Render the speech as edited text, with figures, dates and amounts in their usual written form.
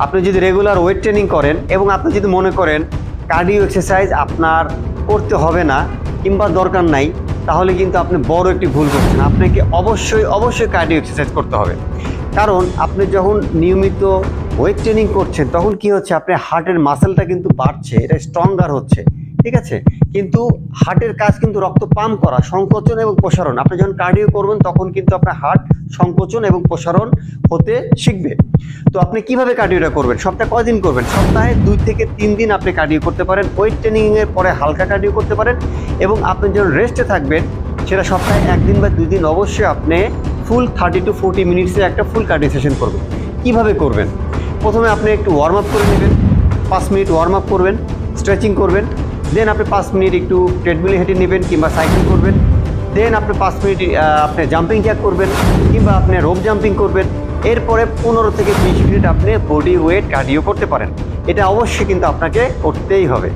আপনি যদি regular weight training করেন এবং আপনি যদি মনে করেন কার্ডিও এক্সারসাইজ আপনার করতে হবে না কিংবা দরকার নাই, তাহলে কিন্তু আপনি বড় একটি ভুল করছেন। আপনাকে অবশ্যই কার্ডিও এক্সারসাইজ করতে হবে। কারণ আপনি যখন নিয়মিত ওয়েট ট্রেনিং করছেন তখন কি হচ্ছে, আপনার হার্টের মাসেলটা কিন্তু বাড়ছে, এটা স্ট্রঙ্গার হচ্ছে, ঠিক আছে। কিন্তু হার্টের কাজ কিন্তু রক্ত পাম্প করা, সংকোচন এবং প্রসারণ। আপনি যখন কার্ডিও করবেন তখন কিন্তু আপনার হার্ট সংকোচন এবং প্রসারণ হতে শিখবে। তো আপনি কিভাবে কার্ডিওটা করবেন, সপ্তাহে কয়দিন করবেন? সপ্তাহে 2 থেকে 3 দিন আপনি কার্ডিও করতে পারেন। ওয়েট ট্রেনিংয়ের পরে হালকা কার্ডিও করতে পারেন এবং আপনি যখন রেস্টে থাকবেন সেটা সপ্তাহে 1 দিন বা 2 দিন অবশ্যই আপনি ফুল 30 to 40 মিনিটসের একটা ফুল কার্ডিও সেশন করবেন। কিভাবে করবেন? প্রথমে আপনি একটু ওয়ার্ম আপ করে নেবেন, 5 মিনিট ওয়ার্ম আপ করবেন, স্ট্রেচিং করবেন। দেন আপনি 5 মিনিট একটু ট্রেডমিলে হেঁটে নেবেন কিংবা সাইক্লিং করবেন। দেন আপনি 5 মিনিট আপনি জাম্পিং জ্যাক করবেন কিংবা আপনি রোপ জাম্পিং করবেন। এরপরে 15 থেকে 20 মিনিট আপনি বডি ওয়েট কার্ডিও করতে পারেন। এটা অবশ্যই কিন্তু আপনাকে করতেই হবে।